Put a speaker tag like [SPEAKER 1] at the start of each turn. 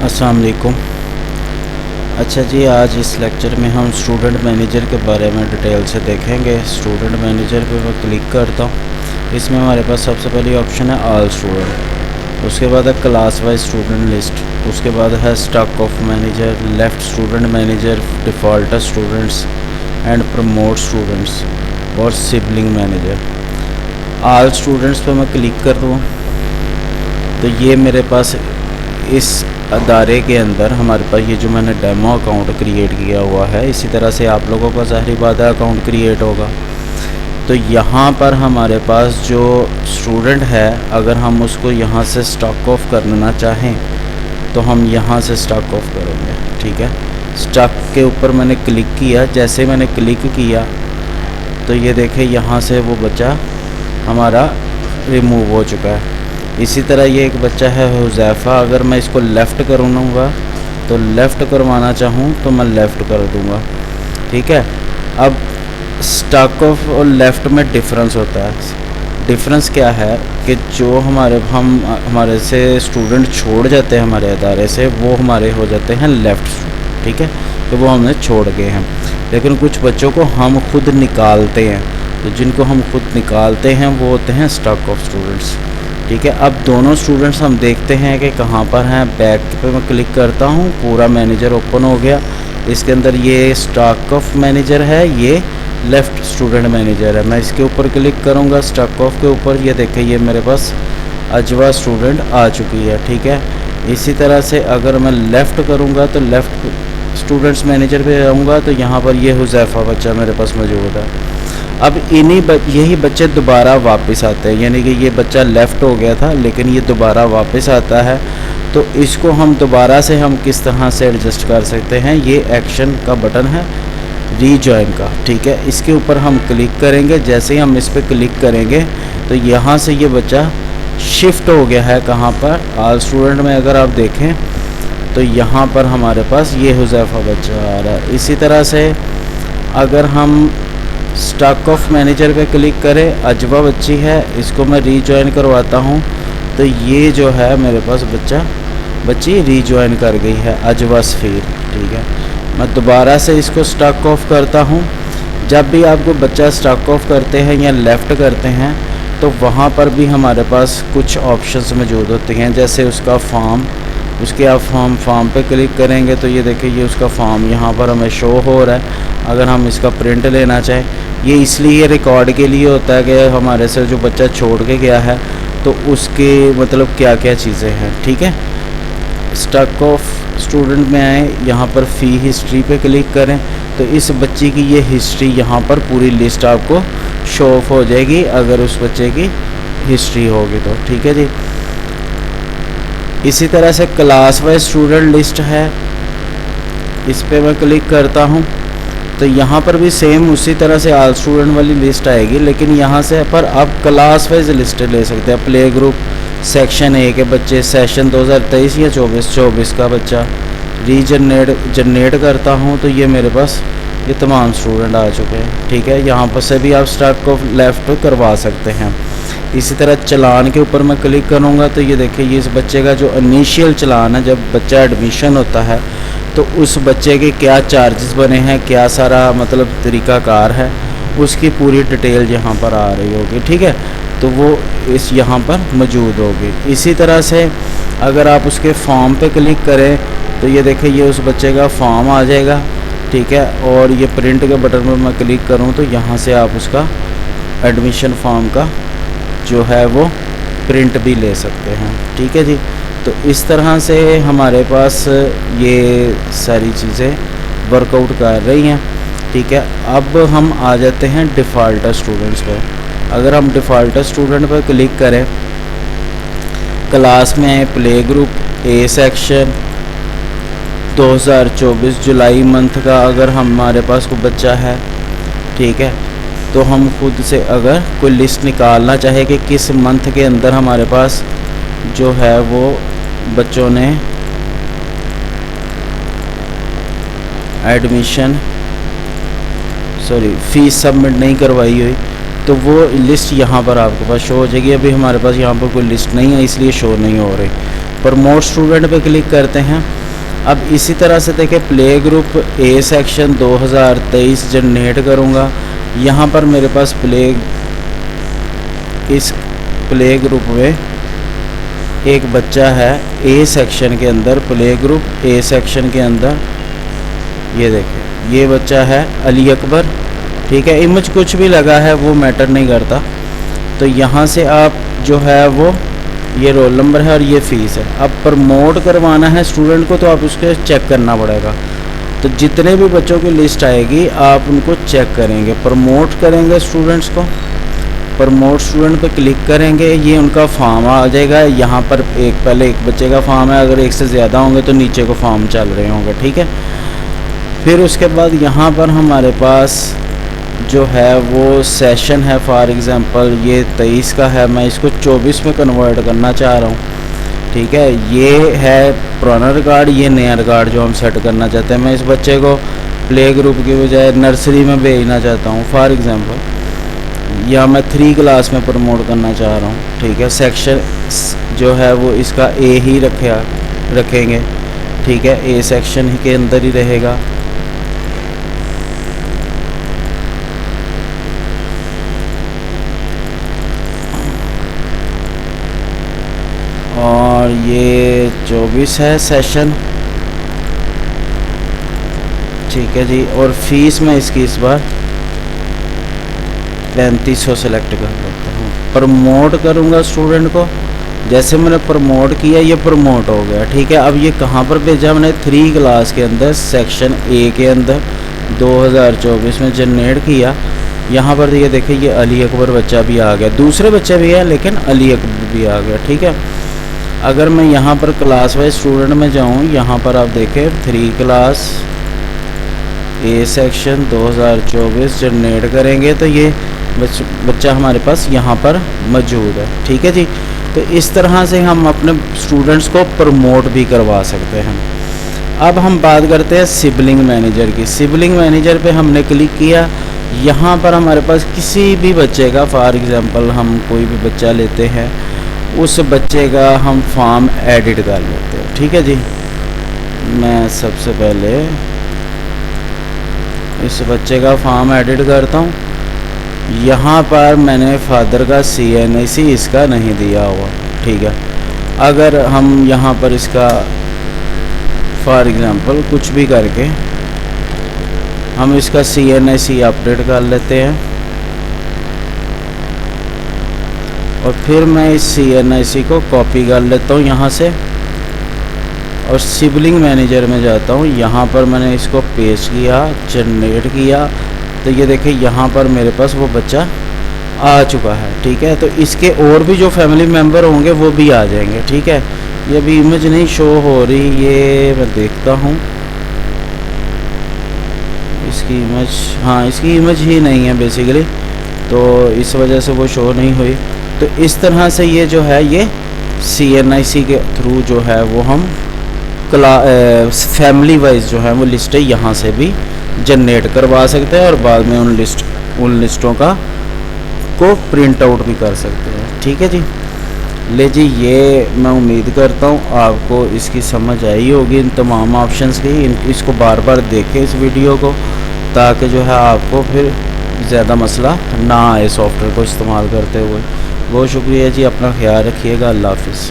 [SPEAKER 1] अस्सलाम वालेकुम। अच्छा जी, आज इस लेक्चर में हम स्टूडेंट मैनेजर के बारे में डिटेल से देखेंगे। स्टूडेंट मैनेजर पे मैं क्लिक करता हूँ। इसमें हमारे पास सबसे पहली ऑप्शन है ऑल स्टूडेंट, उसके बाद है क्लास वाइज स्टूडेंट लिस्ट, उसके बाद है stock of manager, left student manager, default students and promote students और सिबलिंग मैनेजर। ऑल स्टूडेंट्स पे मैं क्लिक कर दूँ तो ये मेरे पास इस अदारे के अंदर हमारे पास ये जो मैंने डेमो अकाउंट क्रिएट किया हुआ है, इसी तरह से आप लोगों का ज़ाहिरी बात है अकाउंट क्रिएट होगा। तो यहाँ पर हमारे पास जो स्टूडेंट है, अगर हम उसको यहाँ से स्टॉक ऑफ करना चाहें तो हम यहाँ से स्टॉक ऑफ करेंगे। ठीक है, स्टॉक के ऊपर मैंने क्लिक किया। जैसे मैंने क्लिक किया तो ये देखें यहाँ से वो बच्चा हमारा रिमूव हो चुका है। इसी तरह ये एक बच्चा है हुज़ैफ़ा, अगर मैं इसको लेफ़्ट करूँगा तो लेफ़्ट करवाना चाहूँ तो मैं लेफ़्ट कर दूँगा। ठीक है, अब स्टॉक ऑफ और लेफ़्ट में डिफरेंस होता है। डिफरेंस क्या है कि जो हमारे से स्टूडेंट छोड़ जाते हैं हमारे अदारे से, वो हमारे हो जाते हैं लेफ़्ट। ठीक है, तो वो हमने छोड़ गए हैं। लेकिन कुछ बच्चों को हम खुद निकालते हैं, तो जिनको हम खुद निकालते हैं वो होते हैं स्टॉक ऑफ स्टूडेंट्स। ठीक है, अब दोनों स्टूडेंट्स हम देखते हैं कि कहाँ पर हैं। बैक पे मैं क्लिक करता हूँ, पूरा मैनेजर ओपन हो गया। इसके अंदर ये स्टॉक ऑफ मैनेजर है, ये लेफ़्ट स्टूडेंट मैनेजर है। मैं इसके ऊपर क्लिक करूँगा स्टॉक ऑफ के ऊपर, ये देखिए ये मेरे पास अजवा स्टूडेंट आ चुकी है। ठीक है, इसी तरह से अगर मैं लेफ़्ट करूँगा तो लेफ़्ट स्टूडेंट्स मैनेजर पे आऊँगा तो यहाँ पर ये हुज़ैफ़ा बच्चा मेरे पास मौजूद है। अब यही बच्चे दोबारा वापस आते हैं, यानी कि ये बच्चा लेफ़्ट हो गया था लेकिन ये दोबारा वापस आता है। तो इसको हम दोबारा से हम किस तरह से एडजस्ट कर सकते हैं, ये एक्शन का बटन है रीजॉइन का। ठीक है, इसके ऊपर हम क्लिक करेंगे। जैसे ही हम इस पर क्लिक करेंगे तो यहाँ से ये बच्चा शिफ्ट हो गया है कहाँ पर, ऑल स्टूडेंट में अगर आप देखें तो यहाँ पर हमारे पास ये हुज़ैफ़ा बच्चा आ रहा है। इसी तरह से अगर हम स्टॉक ऑफ मैनेजर पे क्लिक करें, अजवा बच्ची है, इसको मैं रीजॉइन करवाता हूँ तो ये जो है मेरे पास बच्ची रीजॉइन कर गई है, अजवा सफ़ीर। ठीक है, मैं दोबारा से इसको स्टॉक ऑफ करता हूँ। जब भी आपको बच्चा स्टॉक ऑफ करते हैं या लेफ़्ट करते हैं तो वहाँ पर भी हमारे पास कुछ ऑप्शंस मौजूद होते हैं, जैसे उसका फॉर्म। उसके आप फॉर्म पे क्लिक करेंगे तो ये देखिए ये उसका फॉर्म यहाँ पर हमें शो हो रहा है। अगर हम इसका प्रिंट लेना चाहें, ये इसलिए रिकॉर्ड के लिए होता है कि हमारे से जो बच्चा छोड़ के गया है तो उसके मतलब क्या क्या चीज़ें हैं। ठीक है, स्टॉक ऑफ स्टूडेंट में आए, यहाँ पर फ़ी हिस्ट्री पे क्लिक करें तो इस बच्चे की ये हिस्ट्री यहाँ पर पूरी लिस्ट आपको शो ऑफ हो जाएगी, अगर उस बच्चे की हिस्ट्री होगी तो। ठीक है जी, इसी तरह से क्लास वाइज स्टूडेंट लिस्ट है, इस पर मैं क्लिक करता हूँ तो यहाँ पर भी सेम उसी तरह से ऑल स्टूडेंट वाली लिस्ट आएगी, लेकिन यहाँ से पर आप क्लास वाइज लिस्ट ले सकते हैं। प्ले ग्रुप सेक्शन 1 के बच्चे, सेशन 2023 या 24 का बच्चा जनरेट करता हूँ तो ये मेरे पास ये तमाम स्टूडेंट आ चुके हैं। ठीक है, यहाँ पर से भी आप स्टॉक ऑफ लेफ़्ट करवा सकते हैं। इसी तरह चलान के ऊपर मैं क्लिक करूँगा तो ये देखिए ये इस बच्चे का जो इनिशियल चलान है, जब बच्चा एडमिशन होता है तो उस बच्चे के क्या चार्जेस बने हैं, क्या सारा मतलब तरीक़ाकार है, उसकी पूरी डिटेल यहाँ पर आ रही होगी। ठीक है, तो वो इस यहाँ पर मौजूद होगी। इसी तरह से अगर आप उसके फॉर्म पे क्लिक करें तो ये देखिए ये उस बच्चे का फॉर्म आ जाएगा। ठीक है, और ये प्रिंट के बटन पर मैं क्लिक करूँ तो यहाँ से आप उसका एडमिशन फॉर्म का जो है वो प्रिंट भी ले सकते हैं। ठीक है जी, तो इस तरह से हमारे पास ये सारी चीज़ें वर्कआउट कर रही हैं। ठीक है, अब हम आ जाते हैं डिफ़ॉल्ट स्टूडेंट्स पर। अगर हम डिफ़ॉल्ट स्टूडेंट पर क्लिक करें, क्लास में आए, play group A section 2024 July month का अगर हमारे पास कोई बच्चा है, ठीक है, तो हम खुद से अगर कोई लिस्ट निकालना चाहे कि किस मंथ के अंदर हमारे पास जो है वो बच्चों ने फ़ीस सबमिट नहीं करवाई हुई, तो वो लिस्ट यहाँ पर आपके पास शो हो जाएगी। अभी हमारे पास यहाँ पर कोई लिस्ट नहीं है इसलिए शो नहीं हो रही, प्रमोट स्टूडेंट पे क्लिक करते हैं। अब इसी तरह से देखें play group A section 2023 generate करूँगा। यहाँ पर मेरे पास इस प्ले ग्रुप में एक बच्चा है ए सेक्शन के अंदर, प्ले ग्रुप ए सेक्शन के अंदर ये देखें ये बच्चा है अली अकबर, ठीक है। इमेज कुछ भी लगा है वो मैटर नहीं करता। तो यहाँ से आप जो है वो ये रोल नंबर है और ये फ़ीस है। अब प्रमोट करवाना है स्टूडेंट को तो आप उसके चेक करना पड़ेगा। तो जितने भी बच्चों की लिस्ट आएगी आप उनको चेक करेंगे, प्रमोट करेंगे स्टूडेंट्स को। प्रमोट स्टूडेंट पे क्लिक करेंगे, ये उनका फॉर्म आ जाएगा। यहाँ पर पहले एक बच्चे का फॉर्म है, अगर एक से ज़्यादा होंगे तो नीचे को फॉर्म चल रहे होंगे, ठीक है। फिर उसके बाद यहाँ पर हमारे पास जो है वो सेशन है, फॉर एग्ज़ाम्पल ये 23 का है, मैं इसको 24 में कन्वर्ट करना चाह रहा हूँ, ठीक है। ये है पुराना रिकॉर्ड, ये नया रिकॉर्ड जो हम सेट करना चाहते हैं। मैं इस बच्चे को प्ले ग्रुप की बजाय नर्सरी में भेजना चाहता हूँ फॉर एग्ज़ाम्पल, या मैं 3 क्लास में प्रमोट करना चाह रहा हूँ, ठीक है। सेक्शन जो है वो इसका ए ही रखेंगे, ठीक है, ए सेक्शन के अंदर ही रहेगा। और ये 24 है सेशन, ठीक है जी। और फीस मैं इसकी इस बार 3500 सेलेक्ट कर लेता हूँ। प्रमोट करूँगा स्टूडेंट को, जैसे मैंने प्रमोट किया ये प्रमोट हो गया, ठीक है। अब ये कहाँ पर भेजा मैंने 3 क्लास के अंदर सेक्शन ए के अंदर 2024 में जनरेट किया। यहाँ पर ये देखिए ये अली अकबर बच्चा भी आ गया, दूसरे बच्चे भी हैं लेकिन अली अकबर भी आ गया, ठीक है। अगर मैं यहाँ पर क्लास वाइज स्टूडेंट में जाऊँ, यहाँ पर आप देखें 3 क्लास ए सेक्शन 2024 जनरेट करेंगे तो ये बच्चा हमारे पास यहाँ पर मौजूद है, ठीक है जी। तो इस तरह से हम अपने स्टूडेंट्स को प्रमोट भी करवा सकते हैं। अब हम बात करते हैं सिबलिंग मैनेजर की। सिबलिंग मैनेजर पे हमने क्लिक किया, यहाँ पर हमारे पास किसी भी बच्चे का, फॉर एग्ज़ाम्पल हम कोई भी बच्चा लेते हैं, उस बच्चे का हम फॉर्म एडिट कर लेते हैं, ठीक है जी। मैं सबसे पहले इस बच्चे का फॉर्म एडिट करता हूँ। यहाँ पर मैंने फादर का CNIC इसका नहीं दिया हुआ, ठीक है। अगर हम यहाँ पर इसका फॉर एग्ज़ाम्पल कुछ भी करके हम इसका CNIC अपडेट कर लेते हैं और फिर मैं इस CNIC को कॉपी कर लेता हूँ यहाँ से और सिबलिंग मैनेजर में जाता हूँ। यहाँ पर मैंने इसको पेस्ट किया, जनरेट किया, तो ये देखिए यहाँ पर मेरे पास वो बच्चा आ चुका है, ठीक है। तो इसके और भी जो फैमिली मेम्बर होंगे वो भी आ जाएंगे, ठीक है। ये अभी इमेज नहीं शो हो रही, ये मैं देखता हूँ इसकी इमेज, हाँ इसकी इमेज ही नहीं है बेसिकली, तो इस वजह से वो शो नहीं हुई। तो इस तरह से ये जो है ये CNIC के थ्रू जो है वो हम फैमिली वाइज जो है वो लिस्टें यहाँ से भी जनरेट करवा सकते हैं और बाद में उन लिस्टों को प्रिंट आउट भी कर सकते हैं, ठीक है जी। ले जी, ये मैं उम्मीद करता हूँ आपको इसकी समझ आई होगी इन तमाम ऑप्शंस की। इसको बार बार देखें इस वीडियो को, ताकि जो है आपको फिर ज़्यादा मसला ना आए सॉफ्टवेयर को इस्तेमाल करते हुए। बहुत शुक्रिया जी, अपना ख्याल रखिएगा, अल्लाह हाफिज़।